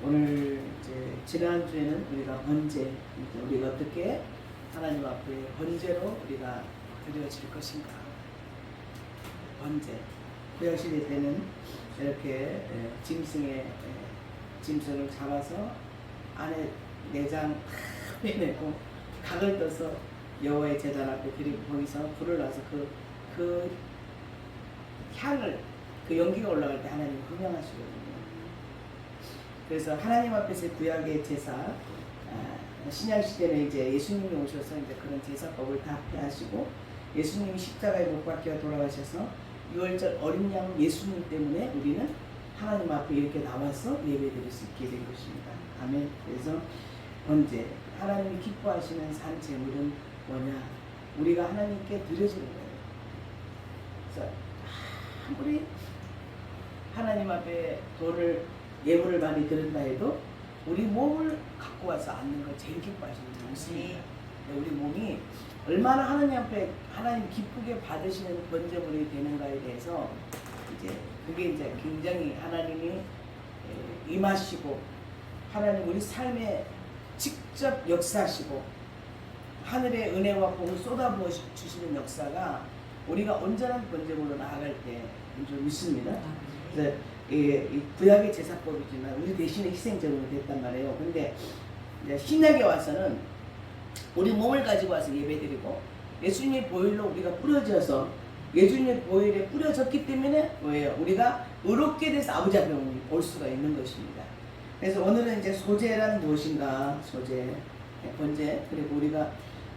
오늘 이제 지난주에는 우리가 번제, 우리가 어떻게 하나님 앞에 번제로 우리가 드려질 것인가. 번제. 구약시대 때는 이렇게 짐승을 잡아서 안에 내장 다 빼내고 각을 떠서 여호와의 제단 앞에 그리고 거기서 불을 놔서 그 향을, 그 연기가 올라갈 때 하나님 흥명하시거든요. 그래서 하나님 앞에서 구약의 제사, 신약 시대는 이제 예수님이 오셔서 이제 그런 제사법을 다 폐하시고 예수님이 십자가에 못 박혀 돌아가셔서 유월절 어린 양 예수님 때문에 우리는 하나님 앞에 이렇게 나와서 예배드릴 수 있게 된 것입니다. 아멘. 그래서 번제, 하나님이 기뻐하시는 산 제물은 뭐냐? 우리가 하나님께 드려지는 거예요. 그래서 아무리 하나님 앞에 돈을 예물을 많이 드린다 해도 우리 몸을 갖고 와서 앉는 걸 제일 기뻐하시는 분이십니다. 우리 몸이 얼마나 하나님 앞에 하나님 기쁘게 받으시는 번제물이 되는가에 대해서 이제 그게 이제 굉장히 하나님이 임하시고 하나님 우리 삶에 직접 역사하시고 하늘의 은혜와 복을 쏟아부어 주시는 역사가 우리가 온전한 번제물로 나아갈 때 좀 있습니다. 그래서 이 구약의 제사법이지만 우리 대신에 희생제물로 됐단 말이에요. 근데 이제 신약에 와서는 우리 몸을 가지고 와서 예배드리고 예수님의 보혈로 우리가 뿌려져서 예수님의 보혈에 뿌려졌기 때문에 뭐예요? 우리가 의롭게 돼서 아버지 앞에 올 수가 있는 것입니다. 그래서 오늘은 이제 소제란 무엇인가, 소제, 번제. 그리고 우리가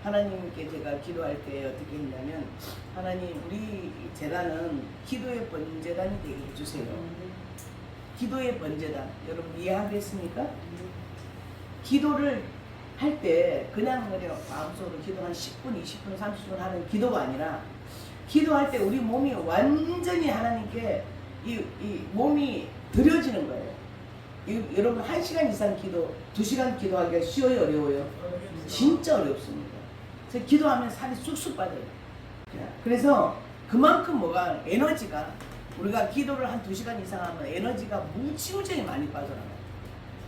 하나님께 제가 기도할 때 어떻게 했냐면 하나님 우리 재단은 기도의 번제단이 되게 해주세요. 기도의 번제단. 여러분 이해하겠습니까? 기도를 할 때 그냥 우리가 마음속으로 기도 한 10분, 20분, 30분 하는 기도가 아니라 기도할 때 우리 몸이 완전히 하나님께 이 몸이 드려지는 거예요. 여러분 1시간 이상 기도, 2시간 기도하기가 쉬워요, 어려워요? 진짜 어렵습니다. 그래서 기도하면 살이 쑥쑥 빠져요. 그래서 그만큼 뭐가 에너지가 우리가 기도를 한 2시간 이상 하면 에너지가 무지무지하게 많이 빠져나가요.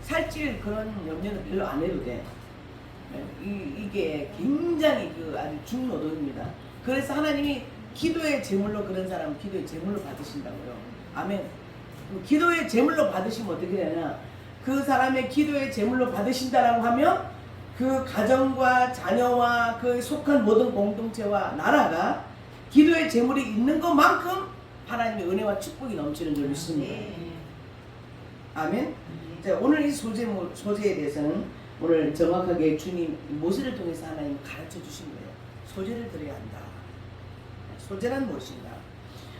살찔 그런 염려는 별로 안 해도 돼. 이게 굉장히 아주 중노동입니다. 그래서 하나님이 기도의 제물로 그런 사람은 기도의 제물로 받으신다고요. 아멘. 기도의 제물로 받으시면 어떻게 되냐? 그 사람의 기도의 제물로 받으신다라고 하면 그 가정과 자녀와 그 속한 모든 공동체와 나라가 기도의 제물이 있는 것만큼 하나님의 은혜와 축복이 넘치는 줄 믿습니다. 아멘. 자, 오늘 이 소제에 대해서는 오늘 정확하게 주님 모세를 통해서 하나님 가르쳐 주신 거예요. 소제를 드려야 한다. 소제란 무엇인가?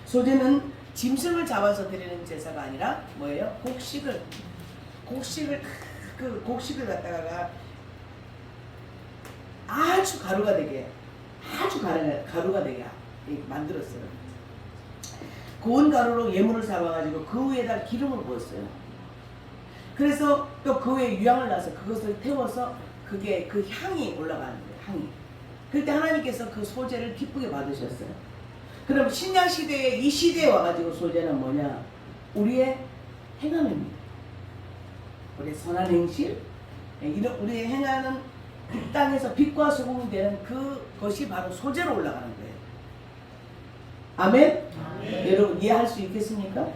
소제는 짐승을 잡아서 드리는 제사가 아니라 뭐예요? 곡식을 갖다가 아주 가루가 되게 만들었어요. 고운 가루로 예물을 잡아가지고 그 위에다 기름을 부었어요. 그래서 또 그 위에 유향을 놔서 그것을 태워서 그게 그 향이 올라가는 거예요. 향이. 그때 하나님께서 그 소제를 기쁘게 받으셨어요. 그럼 신약 시대에 이 시대에 와가지고 소제는 뭐냐? 우리의 행함입니다. 우리의 선한 행실, 우리의 행하는 이 땅에서 빛과 소금이 되는 그것이 바로 소제로 올라가는 거예요. 아멘? 아멘. 여러분 이해할 수 있겠습니까?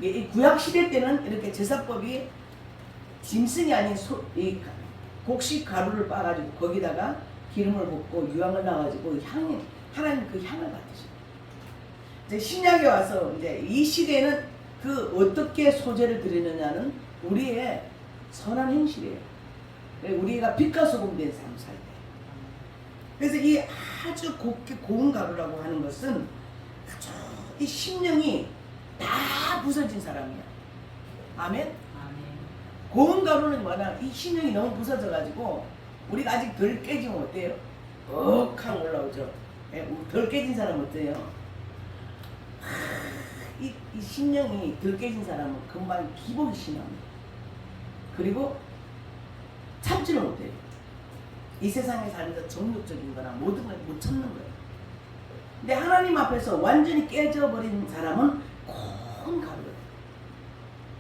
이 구약 시대 때는 이렇게 제사법이 짐승이 아닌 이 곡식 가루를 빻아가지고 거기다가 기름을 붓고 유향을 놔가지고 하나님 그 향을 받으시고 이제 신약에 와서 이제 이 시대에는 그 어떻게 소제를 드리느냐는 우리의 선한 행실이에요. 우리가 빛과 소금 된 삶 살 때. 그래서 이 아주 곱게 고운 가루라고 하는 것은 아주 이 심령이 다 부서진 사람이야. 아멘? 아멘. 고운 가루는 뭐냐? 이 심령이 너무 부서져가지고 우리가 아직 덜 깨지면 어때요? 욱하고 올라오죠. 덜 깨진 사람은 어때요? 이 심령이 덜 깨진 사람은 금방 기복이 심합니다. 그리고 참지를 못해요. 이 세상에 살면서 정욕적인 거나 모든 걸 못 참는 거예요. 근데 하나님 앞에서 완전히 깨져버린 사람은 고운 가루예요.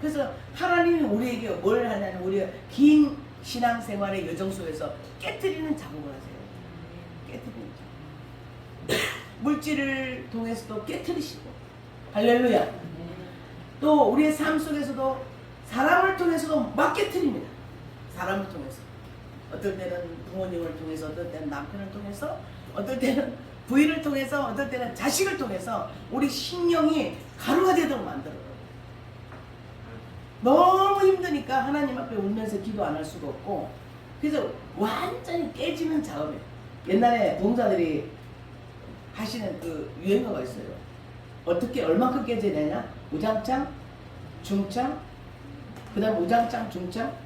그래서 하나님이 우리에게 뭘 하냐면 우리가 긴 신앙생활의 여정 속에서 깨트리는 작업을 하세요. 깨트리는 작업. 물질을 통해서도 깨트리시고 할렐루야. 또 우리의 삶 속에서도 사람을 통해서도 막 깨트립니다. 사람을 통해서. 어떨 때는 부모님을 통해서, 어떨 때는 남편을 통해서, 어떨 때는 부인을 통해서, 어떨 때는 자식을 통해서 우리 신령이 가루가 되도록 만들어요. 너무 힘드니까 하나님 앞에 울면서 기도 안 할 수가 없고, 그래서 완전히 깨지는 작업이에요. 옛날에 농사들이 하시는 그 유행어가 있어요. 어떻게 얼만큼 깨져야 되냐? 우장창, 중창, 그 다음 우장창, 중창.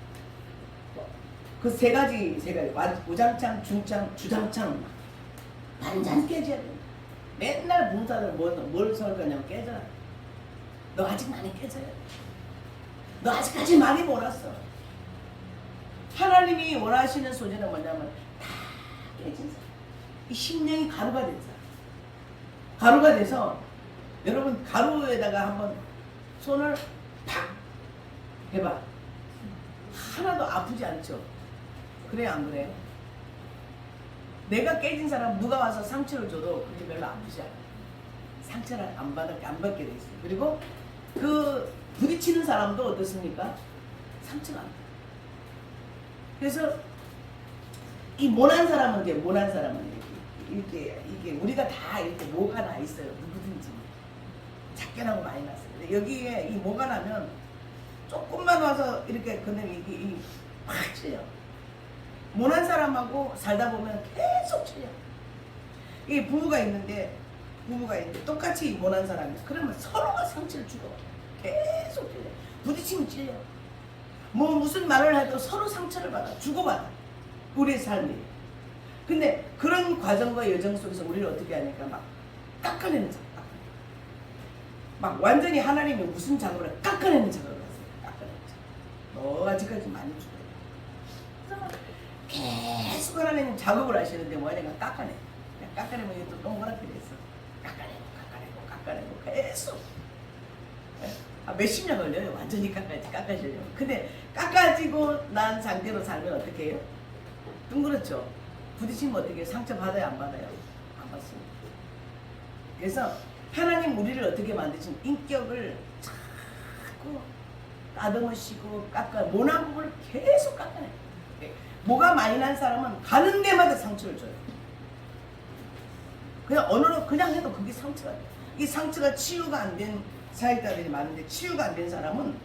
그 세 가지 우장창, 중창, 주장창 완전 깨져야 된다. 맨날 농사들 뭘 설 거냐면 깨져라. 너 아직 많이 깨져야 돼. 너 아직까지 많이 몰았어. 하나님이 원하시는 소재는 뭐냐면 다 깨진 사람. 이 심령이 가루가 된 사람. 가루가 돼서 여러분 가루에다가 한번 손을 팍 해봐. 하나도 아프지 않죠? 그래요 안 그래요? 내가 깨진 사람 누가 와서 상처를 줘도 그게 별로 아프지 않아요. 상처를 안 받게 돼 있어요. 그리고 그 부딪히는 사람도 어떻습니까? 상처가 안 나요. 그래서 이 모난 사람은 이게 우리가 다 이렇게 모가 나 있어요. 누구든지 작게 나고 많이 났어요. 근데 여기에 이 모가 나면 조금만 와서 이렇게 근데 이게 팍 찔려. 모난 사람하고 살다 보면 계속 찔려. 이 부부가 있는데 똑같이 모난 사람이야. 그러면 서로가 상처를 주고 계속 찔려. 부딪히면 찔려. 뭐 무슨 말을 해도 서로 상처를 받아. 주고받아. 우리의 삶이. 근데 그런 과정과 여정 속에서 우리를 어떻게 하니까 막 깎아내는 작업. 막 완전히 하나님이 무슨 작업을 깎아내는 작업을 하세요. 깎아내는 작업. 너 아직까지 많이 죽어요. 그래서 계속 하나님은 작업을 하시는데 뭐하냐면 깎아내. 깎아내면 이게 또 동그랗게 됐어. 깎아내고 계속. 몇십 년 걸려요. 완전히 깎아지려면. 근데 깎아지고 난 상태로 살면 어떻게 해요? 둥그렇죠. 부딪히면 어떻게 해요? 상처 받아요? 안 받아요? 안 받습니다. 그래서 하나님 우리를 어떻게 만드신 인격을 자꾸 따듬으시고 모난 부분을 계속 깎아내요. 뭐가 많이 난 사람은 가는 데마다 상처를 줘요. 그냥 해도 그게 상처가 돼요. 이 상처가 치유가 안 된 사역자들이 많은데 치유가 안 된 사람은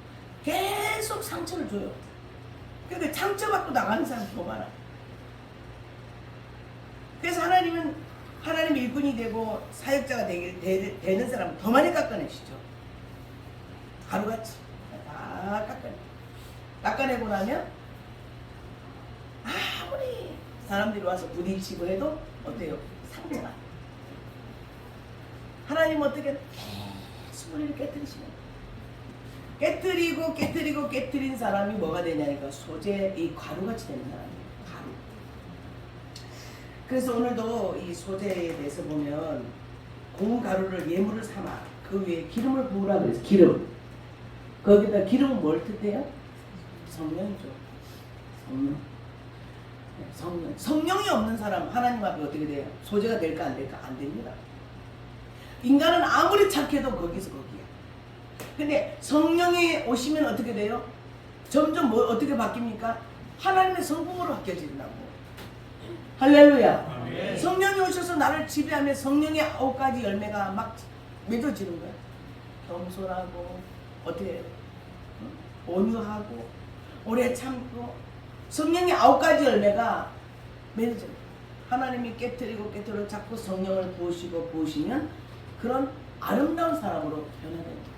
계속 상처를 줘요. 근데 상처받고 나가는 사람이 더 많아. 그래서 하나님 일꾼이 되고 사역자가 되는 사람은 더 많이 깎아내시죠. 가루같이 다 깎아내고 나면 아무리 사람들이 와서 부딪히고 해도 어때요? 상처가. 하나님은 어떻게 계속 우리를 깨뜨리시는 깨뜨린 사람이 뭐가 되냐니까 소재 이 가루같이 되는 사람이에요. 가루. 그래서 오늘도 이 소재에 대해서 보면 고운 가루를 예물을 삼아 그 위에 기름을 부으라 그래서 기름. 거기다 기름은 뭘 뜻해요? 성령이죠. 성령이 없는 사람 하나님 앞에 어떻게 돼요? 소재가 될까 안 될까? 안 됩니다. 인간은 아무리 착해도 거기서 거기야. 근데 성령이 오시면 어떻게 돼요? 점점 어떻게 바뀝니까? 하나님의 성품으로 바뀌어진다고. 할렐루야. 아멘. 성령이 오셔서 나를 지배하면 성령의 9가지 열매가 막 맺어지는 거야. 겸손하고 어떻게 해요? 온유하고 오래 참고 성령의 9가지 열매가 맺어져요. 하나님이 깨뜨리고 자꾸 성령을 부으시면 그런 아름다운 사람으로 변화됩니다.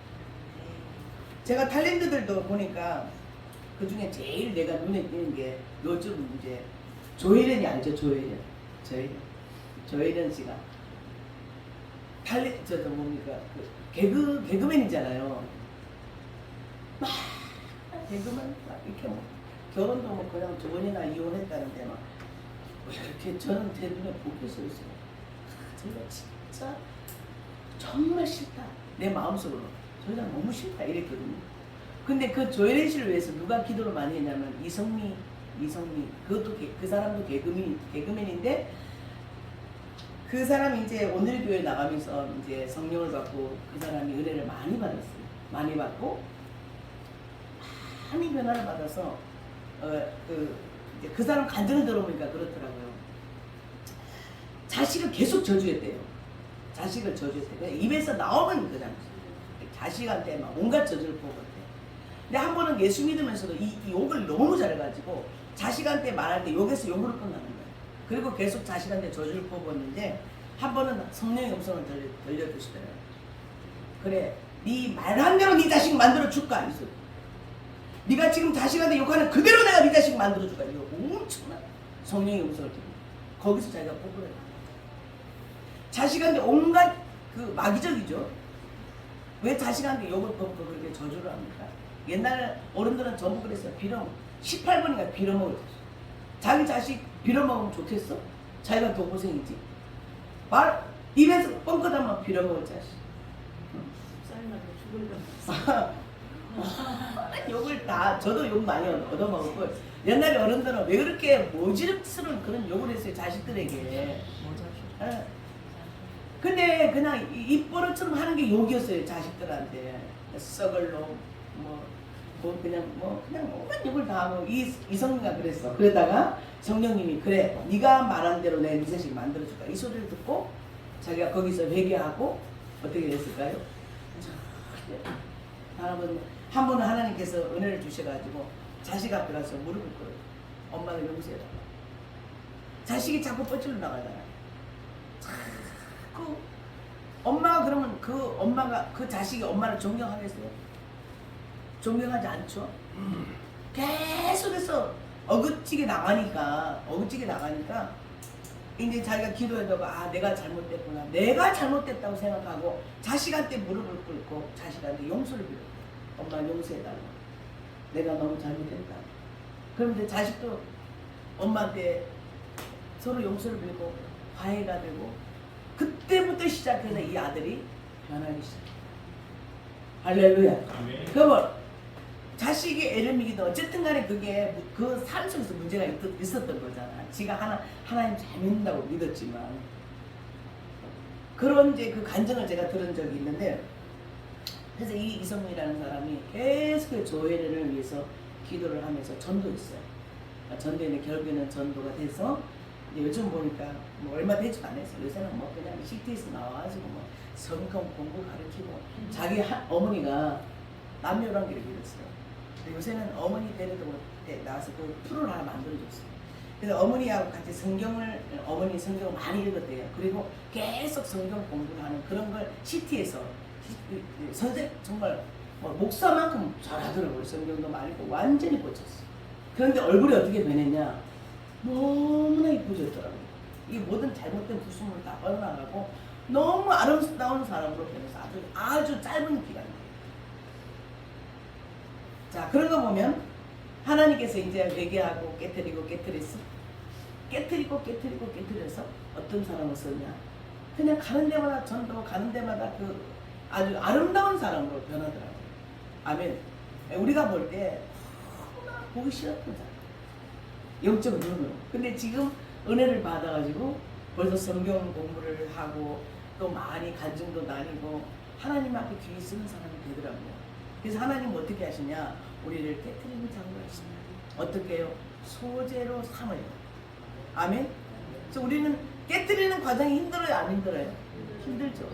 제가 탤런트들도 보니까 그 중에 제일 내가 눈에 띄는 게 요즘 이제 조혜련이 알죠? 조혜련 씨가 뭡니까? 개그맨이잖아요. 막 개그맨 막 이렇게 결혼도 그냥 2번이나 이혼했다는데 막 이렇게 저는 제 눈에 붓게 서 있어요. 제가 진짜 정말 싫다. 내 마음속으로 저 여자 너무 싫다 이랬거든요. 근데 그 조혜련 씨를 위해서 누가 기도를 많이 했냐면 이성미 그것도 그 사람도 개그맨인데 그 사람이 이제 오늘 교회 나가면서 이제 성령을 받고 그 사람이 은혜를 많이 받았어요. 많이 받고 많이 변화를 받아서 그 사람 간증을 들어보니까 그렇더라고요. 자식을 계속 저주했대요. 자식을 저주했대요. 입에서 나오면 그냥 자식한테 막 온갖 저주를 퍼붓대. 근데 한 번은 예수 믿으면서도 이 욕을 너무 잘해가지고 자식한테 말할 때 욕에서 욕으로 끝나는 거예요. 그리고 계속 자식한테 저주를 퍼붓는데 한 번은 성령의 음성을 들려주시더래요. 그래, 네 말한 대로 네 자식 만들어 줄까? 이 소리. 네가 지금 자식한테 욕하는 그대로 내가 네 자식 만들어 줄까? 이거 엄청난 성령의 음성을 듣고 거기서 자기가 뽑으래요. 자식한테 온갖 그 마귀적이죠. 왜 자식한테 욕을 퍼붓고 그렇게 저주를 합니까? 옛날 어른들은 전부 그랬어요. 18번인가 빌어먹을 자기 자식 빌어먹으면 좋겠어? 자기가 더 고생이지. 입에서 뻥끗하면 빌어먹을 자식. 욕을 다 저도 욕 많이 얻어먹었고 옛날에 어른들은 왜 그렇게 모질스러운 그런 욕을 했어요 자식들에게. 근데 그냥 입버릇처럼 하는 게 욕이었어요 자식들한테. 썩을 놈 그냥 온갖 욕을 다 하고 이성미가 그랬어. 그러다가 성령님이 그래 네가 말한 대로 내 네 자식 만들어줄까 이 소리를 듣고 자기가 거기서 회개하고 어떻게 됐을까요? 한 번은 하나님께서 은혜를 주셔가지고 자식 앞에 가서 무릎을 꿇어요. 엄마를 용서해라. 자식이 자꾸 뻗질러 나가잖아요. 자꾸 엄마가 그러면 그 자식이 엄마를 존경하겠어요? 존경하지 않죠? 계속해서 어긋지게 나가니까 이제 자기가 기도해다가 내가 잘못됐구나. 내가 잘못됐다고 생각하고 자식한테 무릎을 꿇고 자식한테 용서를 빌어요. 엄마 용서해달라고. 내가 너무 잘못했다. 그런데 자식도 엄마한테 서로 용서를 빌고 화해가 되고 그때부터 시작해서 이 아들이 변하기 시작해요. 할렐루야. 그러면 자식이 애를 먹이든 어쨌든 간에 그게 그 삶 속에서 문제가 있었던 거잖아. 지가 하나님 잘 믿는다고 믿었지만 그런 이제 그 간증을 제가 들은 적이 있는데 그래서 이 이성미라는 사람이 계속 조혜련을 위해서 기도를 하면서 전도했어요. 전도에는 결국에는 전도가 돼서 요즘 보니까 뭐 얼마 되지도 않았어요. 요새는 뭐 그냥 CT에서 나와가지고 뭐 성경 공부 가르치고 자기 어머니가 남녀관계를 믿었어요. 요새는 어머니 때려도 나와서 그 프로를 하나 만들어줬어요. 그래서 어머니하고 같이 어머니 성경을 많이 읽었대요. 그리고 계속 성경 공부를 하는 그런 걸 CT에서 선생 정말 목사만큼 잘하더라고요. 성경도 많이 읽고 완전히 꽂혔어요. 그런데 얼굴이 어떻게 변했냐? 너무나 이쁘졌더라고요. 이 모든 잘못된 부수물 다 빠져나가고 너무 아름다운 사람으로 변해서 아주 짧은 기간이에요. 자, 그런 거 보면 하나님께서 이제 회개하고 깨트려서 어떤 사람을 썼냐? 그냥 가는 데마다 전도 가는 데마다 그 아주 아름다운 사람으로 변하더라고요. 아멘. 우리가 볼 때 너무나 보기 싫었던 사람. 영적 눈으로. 근데 지금 은혜를 받아가지고 벌써 성경 공부를 하고 또 많이 간증도 다니고 하나님 앞에 귀 쓰는 사람이 되더라고요. 그래서 하나님은 어떻게 하시냐? 우리를 깨트리는 작업을 하십니다. 어떻게 해요? 소재로 삼아요. 아멘? 그래서 우리는 깨트리는 과정이 힘들어요? 안 힘들어요? 힘들죠.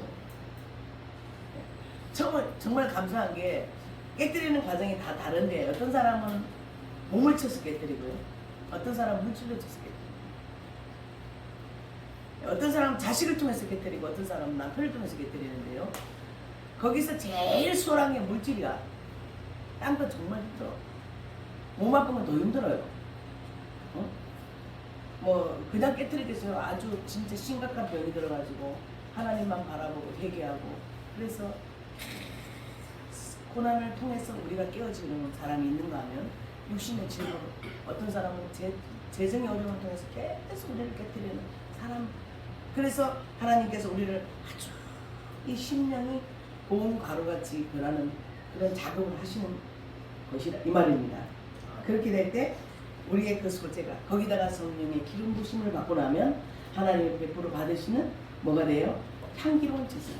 정말 감사한 게 깨트리는 과정이 다 다른데 어떤 사람은 몸을 쳐서 깨트리고요. 어떤 사람은 물질로 쳐서 깨트리고 어떤 사람은 자식을 통해서 깨트리고 어떤 사람은 남편을 통해서 깨트리는데요. 거기서 제일 수월한 게 물질이야. 딴 건 정말 힘들어. 몸 아픈 건 더 힘들어요. 뭐 그냥 깨트리겠어요. 아주 진짜 심각한 병이 들어가지고 하나님만 바라보고 회개하고 그래서 고난을 통해서 우리가 깨어지는 사람이 있는가 하면 육신의 질문 어떤 사람은 재정의 어려움을 통해서 계속 우리를 깨트리는 사람. 그래서 하나님께서 우리를 아주 이 심령이 고운 가루같이 변하는 그런 작업을 하시는 것이라 이 말입니다. 그렇게 될 때 우리의 그 소재가 거기다가 성령의 기름 부심을 받고 나면 하나님의 100% 받으시는 뭐가 돼요? 향기로운 제사.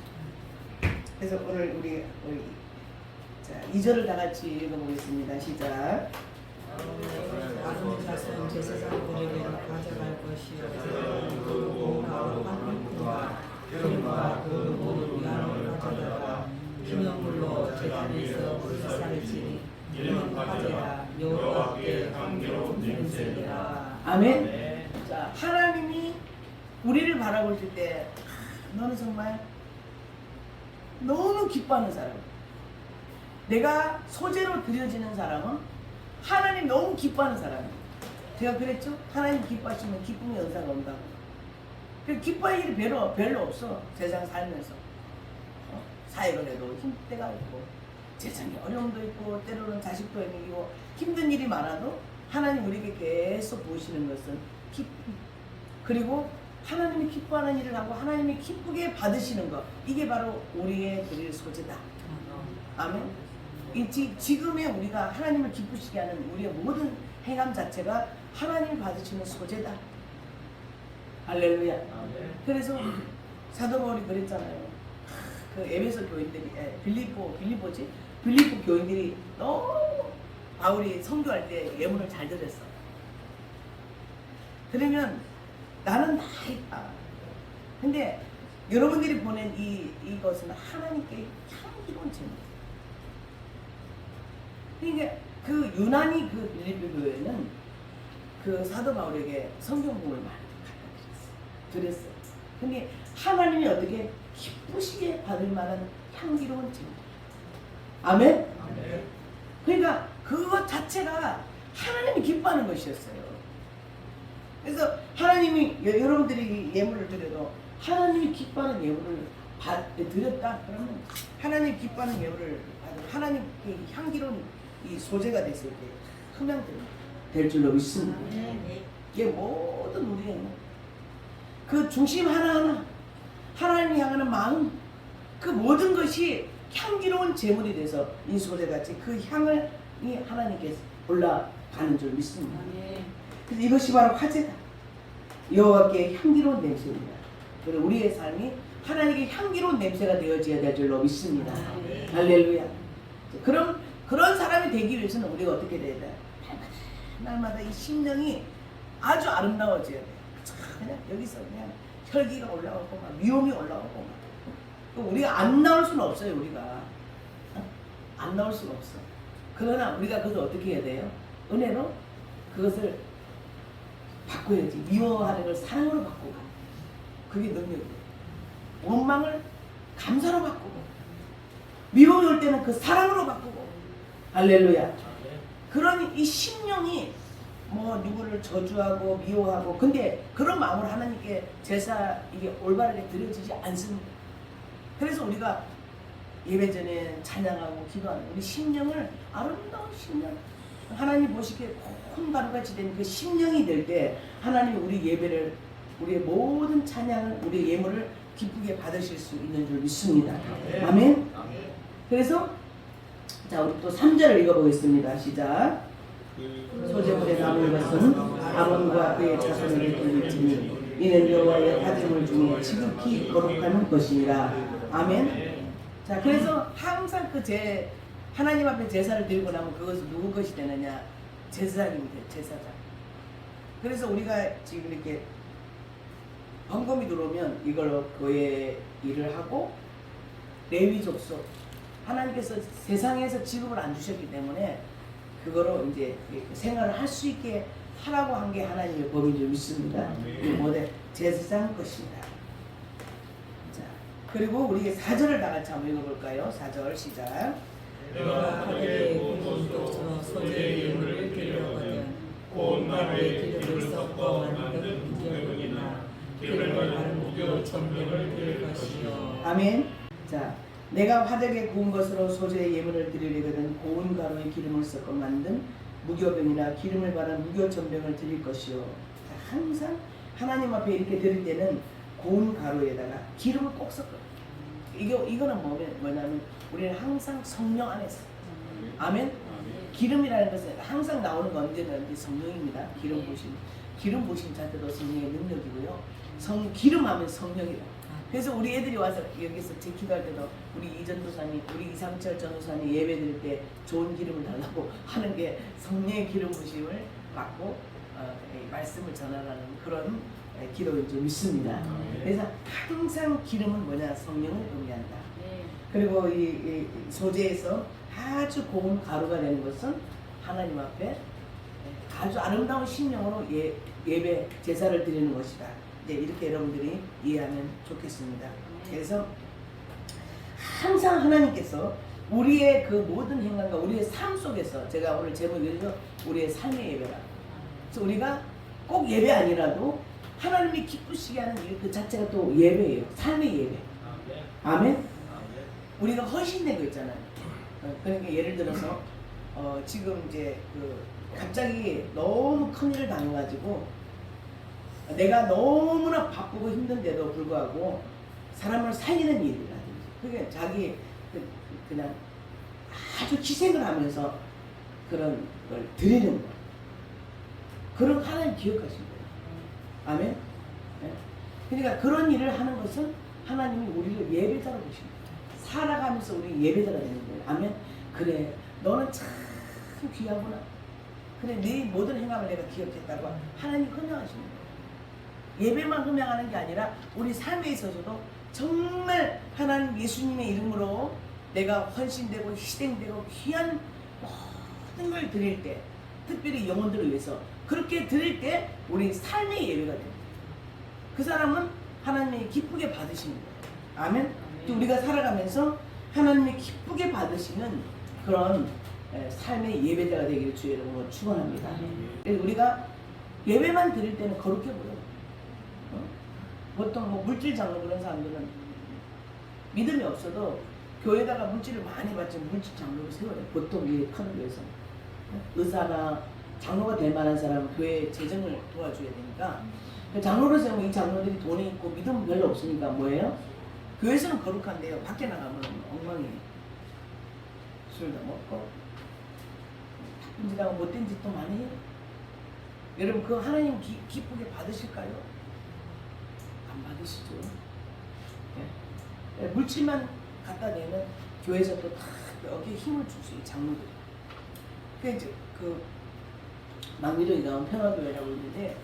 그래서 오늘 우리 자 2절을 다 같이 읽어보겠습니다. 시작. 아론 자손 제사장들에게는 가져갈 것이요 그 공과 화물품과 기름과 그 모든 위안을 가져다가 기념물로 제단에서 불사를 지니 이는 화제라 여호와께 향기로운 냄새니라. 아멘. 자 하나님이 우리를 바라볼 때 너는 정말 너무 기뻐하는 사람. 내가 소재로 드려지는 사람은 하나님 너무 기뻐하는 사람이에요. 제가 그랬죠? 하나님 기뻐하시면 기쁨의 은사가 온다고. 기뻐할 일이 별로 없어. 세상 살면서. 사역을 해도 힘들 때가 있고 세상에 어려움도 있고 때로는 자식도 애기고 힘든 일이 많아도 하나님 우리에게 계속 보시는 것은 기쁨. 그리고 하나님이 기뻐하는 일을 하고 하나님이 기쁘게 받으시는 것. 이게 바로 우리의 드릴 소재다. 아멘. 지금의 우리가 하나님을 기쁘시게 하는 우리의 모든 행함 자체가 하나님이 받으시는 소재다. 할렐루야. 그래서 사도 바울이 그랬잖아요. 그 에베소 교인들이 빌립보 교인들이 너무 바울이 선교할 때 예문을 잘 들었어. 그러면 나는 다 했다. 근데 여러분들이 보낸 이것은 하나님께 향기로운 제물. 그러니까 그 유난히 그 빌립보 교회는 그 사도 바울에게 성경복을 많이 갖다 드렸어. 근데 하나님이 어떻게 기쁘시게 받을 만한 향기로운 제물. 아멘? 아멘. 그러니까 그것 자체가 하나님이 기뻐하는 것이었어요. 그래서 하나님이 여러분들이 예물을 드려도 하나님이 기뻐하는 예물을 드렸다 그러면 하나님이 기뻐하는 예물을 받은 하나님께 향기로운 이 소재가 됐을 때 흠양될 줄로 믿습니다. 이게 모든 우리의 그 중심 하나하나 하나님이 향하는 마음 그 모든 것이 향기로운 제물이 돼서 이 소재같이 그 향을 하나님께 올라가는 줄 믿습니다. 그래서 이것이 바로 화제다. 여호와께 향기로운 냄새입니다. 그리고 우리의 삶이 하나님께 향기로운 냄새가 되어져야 될 줄로 믿습니다. 할렐루야. 그런 사람이 되기 위해서는 우리가 어떻게 돼야 돼? 날마다 이 심령이 아주 아름다워져야 돼. 그냥 여기서 그냥 혈기가 올라오고 막 미움이 올라오고 막. 우리가 안 나올 수는 없어요. 우리가 안 나올 수가 없어. 그러나 우리가 그것을 어떻게 해야 돼요? 은혜로 그것을 바꿔야지. 미워하는 걸 사랑으로 바꾸고 그게 능력이에요. 원망을 감사로 바꾸고 미움이 올 때는 그 사랑으로 바꾸고 할렐루야. 그런 이 심령이 뭐 누구를 저주하고 미워하고 근데 그런 마음을 하나님께 제사 이게 올바르게 드려지지 않습니다. 그래서 우리가 예배 전에 찬양하고 기도하는 우리 심령을 아름다운 심령 하나님 보시기에 고운 가루같이 된 그 심령이 될 때 하나님이 우리 예배를 우리의 모든 찬양을 우리의 예물을 기쁘게 받으실 수 있는 줄 믿습니다. 아멘. 그래서 자 우리 또 3절을 읽어보겠습니다. 시작. 소재물에 남은 것은 아론과 그의 자손에게 돌릴지니 이는 여호와의 다짐을 중에 지극히 거룩한 것이니라. 아멘. 자 그래서 항상 하나님 앞에 제사를 드리고 나면 그것은 누구 것이 되느냐? 제사장이 돼요. 제사장. 그래서 우리가 지금 이렇게 헌금이 들어오면 이걸로 교회 일을 하고 레위 족속 하나님께서 세상에서 지급을 안 주셨기 때문에 그거로 이제 생활을 할 수 있게 하라고 한 게 하나님의 법인 줄 믿습니다. 이 모델 제사장 것입니다. 자 그리고 우리 4절을 다 같이 한번 읽어볼까요? 4절 시작. 내가 하늘의 공동으로 소재의 예물을 드리려거든 온 나라의 기름을 섞어 만든 무교병이나 기름을 바른 무교 전병을 드릴 것이요. 아멘. 자, 내가 화덕에 구운 것으로 소재의 예물을 드리려거든 고운 가루에 기름을 섞어 만든 무교병이나 기름을 바른 무교 전병을 드릴 것이요. 항상 하나님 앞에 이렇게 드릴 때는 고운 가루에다가 기름을 꼭 섞어. 이거는 뭐냐면 우리는 항상 성령 안에서 아멘. 기름이라는 것은 항상 나오는 건 언제든지 성령입니다. 기름 부심. 기름 부심 자체도 성령의 능력이고요. 기름하면 성령이다. 그래서 우리 애들이 와서 여기서 제 기도할 때도 우리 이전도사님, 우리 이상철 전도사님 예배 드릴 때 좋은 기름을 달라고 하는 게 성령의 기름 부심을 받고 말씀을 전하라는 그런 기도인 줄 믿습니다. 그래서 항상 기름은 뭐냐? 성령을 의미한다. 그리고 이 소재에서 아주 고운 가루가 되는 것은 하나님 앞에 아주 아름다운 심령으로 예배 제사를 드리는 것이다. 이제 이렇게 여러분들이 이해하면 좋겠습니다. 그래서 항상 하나님께서 우리의 그 모든 행각과 우리의 삶 속에서 제가 오늘 제목이죠. 우리의 삶의 예배라. 그래서 우리가 꼭 예배 아니라도 하나님이 기쁘시게 하는 일 그 자체가 또 예배예요. 삶의 예배. 아멘. 우리가 헌신된 거 있잖아요. 그러니까 예를 들어서 지금 이제 갑자기 너무 큰 일을 당해가지고 내가 너무나 바쁘고 힘든데도 불구하고 사람을 살리는 일을 하든지 그게 자기 그냥 아주 희생을 하면서 그런 걸 드리는 거. 그런 하나님 기억하신 거예요. 아멘. 네. 그러니까 그런 일을 하는 것은 하나님이 우리를 예배자로 보십니다. 살아가면서 우리 예배자가 되는 거예요. 아멘. 그래, 너는 참 귀하구나. 그래, 네 모든 행함을 내가 기억했다고 하나님 흠양하시는 거예요. 예배만 흠양하는 게 아니라 우리 삶에 있어서도 정말 하나님 예수님의 이름으로 내가 헌신되고 희생되고 귀한 모든 걸 드릴 때, 특별히 영혼들을 위해서 그렇게 드릴 때 우리 삶의 예배가 됩니다. 그 사람은 하나님이 기쁘게 받으시는 거예요. 아멘. 또 우리가 살아가면서 하나님이 기쁘게 받으시는 그런 삶의 예배자가 되기를 주의 이름으로 축원합니다. 우리가 예배만 드릴 때는 거룩해 보여요. 보통 뭐 물질 장로 그런 사람들은 믿음이 없어도 교회다가 물질을 많이 받지 물질 장로를 세워요. 보통 이 큰 교회에서 의사나 장로가 될 만한 사람은 교회 재정을 도와줘야 되니까 장로를 세우면 이 장로들이 돈이 있고 믿음 별로 없으니까 뭐예요? 교회에서는 거룩한데요. 밖에 나가면 엉망이에요. 술도 먹고 나쁜 짓하고 못된 짓도 많이 해요. 여러분 그 하나님 기쁘게 받으실까요? 안 받으시죠. 네. 물질만 갖다 내면 교회에서 또 다 여기에 힘을 줄 수 있어요. 장로들이. 그 이제 그 망미도에 나온 평화교회라고 있는데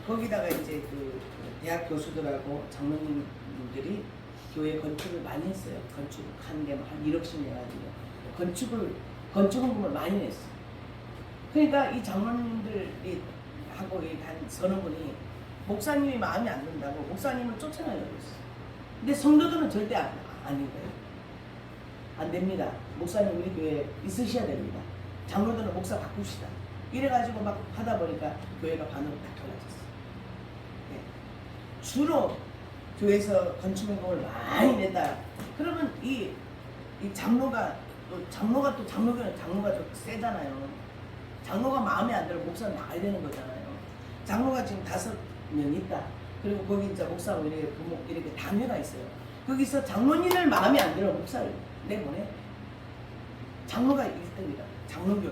거기다가 이제 그 대학 교수들하고 장로님들이 교회 건축을 많이 했어요. 건축 한 개 한 1억씩 내가지고 건축금을 많이 냈어요. 그러니까 이 장로님들이 하고 한 서너 분이 목사님이 마음에 안 든다고 목사님을 쫓아내려고 했어요. 근데 성도들은 절대 아닌 거예요. 안 됩니다. 목사님 우리 교회에 있으셔야 됩니다. 장로들은 목사 바꿉시다. 이래가지고 막 하다 보니까 교회가 반응이 딱 달라졌어요. 네. 주로 교회에서 건축금을 많이 낸다. 그러면 이 장로가 또 장로교는 장로가 좀 세잖아요. 장로가 마음에 안 들어 목사는 나가야 되는 거잖아요. 장로가 지금 5명 있다. 그리고 거기 이제 목사하고 이렇게 부목 이렇게 당회가 있어요. 거기서 장로님을 마음에 안 들어 목사를 내보내. 장로가 1등이다. 장로교.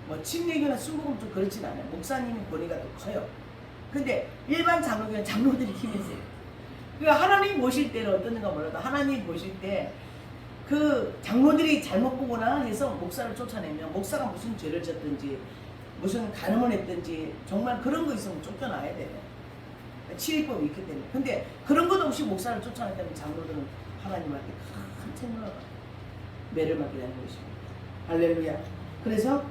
뭐 침례교나 순복음 좀 그렇진 않아요. 목사님이 권위가 더 커요. 근데 일반 장로교는 장로들이 힘이 세요. 그러니까 하나님 보실 때는 어떤가 몰라도 하나님 보실 때 그 장로들이 잘못 보거나 해서 목사를 쫓아내면 목사가 무슨 죄를 졌든지 무슨 간음을 했든지 정말 그런 거 있으면 쫓겨나야 돼요. 치리법이 있기 때문에. 근데 그런 것도 없이 목사를 쫓아냈다면 장로들은 하나님한테 큰 책임을 매를 맡게 되는 것입니다. 할렐루야. 그래서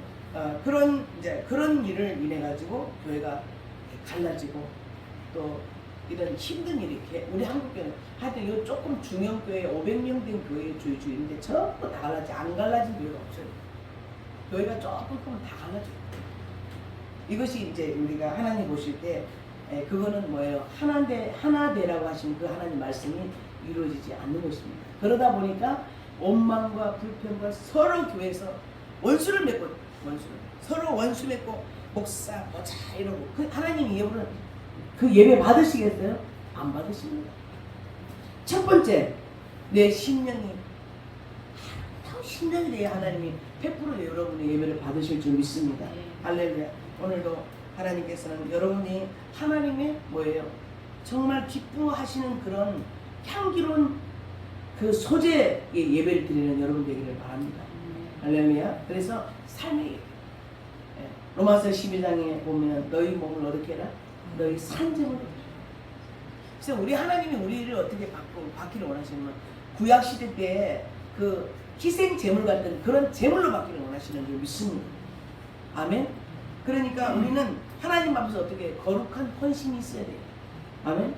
그런 일을 인해 가지고 교회가 갈라지고 또 이런 힘든 일이 이렇게 우리 한국교회는 하여튼 요 조금 중형교회 500명 된 교회 주인데 전부 다 갈라지 안 갈라진 교회가 없어요. 교회가 조금 크면 다 갈라져요. 이것이 이제 우리가 하나님 보실 때 그거는 뭐예요? 하나되라고 하신 그 하나님 말씀이 이루어지지 않는 것입니다. 그러다 보니까 원망과 불평과 서로 교회에서 원수를 맺고 서로 원수 맺고 목사 보자 이러고 그 하나님 예배는 그 예배 받으시겠어요? 안 받으십니다. 첫 번째 내 심령이 아름다운 심령이 돼야 하나님이 100% 여러분의 예배를 받으실 줄 믿습니다. 할렐루야. 오늘도 하나님께서는 여러분이 하나님의 뭐예요? 정말 기뻐하시는 그런 향기로운 그 소재의 예배를 드리는 여러분 되기를 바랍니다. 할렐루야. 그래서 삶이 로마서 12장에 보면 너희 몸을 어떻게 해라? 너희 산재물로. 그래서 우리 하나님이 우리를 어떻게 받기를 원하시냐면 구약 시대 때 그 희생 제물 같은 그런 제물로 받기를 원하시는 줄 믿습니다. 아멘. 그러니까 우리는 하나님 앞에서 어떻게 거룩한 헌신이 있어야 돼요. 아멘.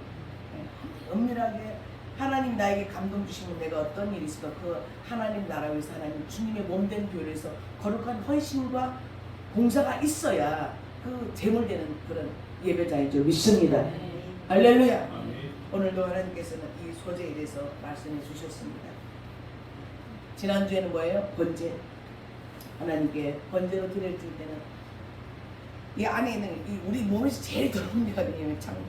은밀하게 하나님 나에게 감동 주시면 내가 어떤 일이 있을까? 그 하나님 나라 위해서 하나님 주님의 몸된 교회에서 거룩한 헌신과 봉사가 있어야 그 제물되는 그런 예배자인 줄 믿습니다. 할렐루야. 오늘도 하나님께서는 이 소재에 대해서 말씀해 주셨습니다. 지난주에는 뭐예요? 번제. 하나님께 번제로 드릴 때는 이 안에 있는 이 우리 몸에서 제일 더러운 데가 뭐냐면 창자.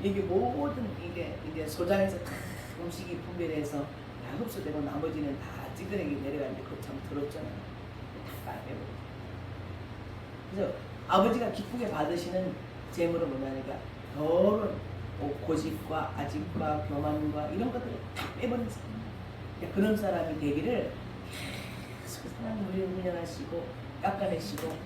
이게 모든 이게 소장에서 다 음식이 분별해서 다 흡수되고 나머지는 다 찌그레기 내려가는데 그거 참 더럽잖아요. 다 빨아내고. 그래서 아버지가 기쁘게 받으시는 제물은 뭐냐니까 더러운 고집과 아집과 교만과 이런 것들을 다 빼버린 사람. 그러니까 그런 사람이 되기를 계속 하나님 우리를 훈련하시고 깎아내시고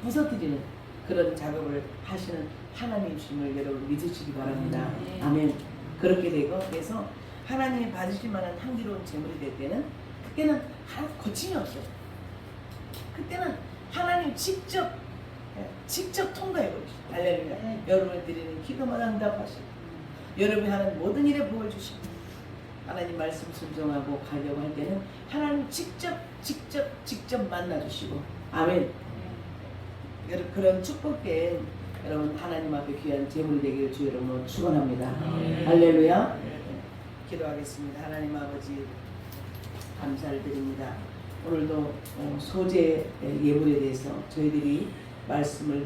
부서뜨리는 그런 작업을 하시는 하나님이심을 여러분 믿으시기 바랍니다. 아멘. 그렇게 되고 그래서 하나님이 받으실 만한 향기로운 제물이 될 때는 그때는 거침이 없어요. 그때는 하나님 직접 통과해 버리시죠. 할렐루야. 여러분이 드리는 기도마다 응답하시고 여러분이 하는 모든 일에 복을 주시고 하나님 말씀 순종하고 가려고 할 때는 하나님 직접 만나주시고 아멘. 그런 축복된 여러분 하나님 앞에 귀한 제물이 되기를 주 여러분 축원합니다. 할렐루야. 기도하겠습니다. 하나님 아버지 감사를 드립니다. 오늘도 소재 예물에 대해서 저희들이 말씀을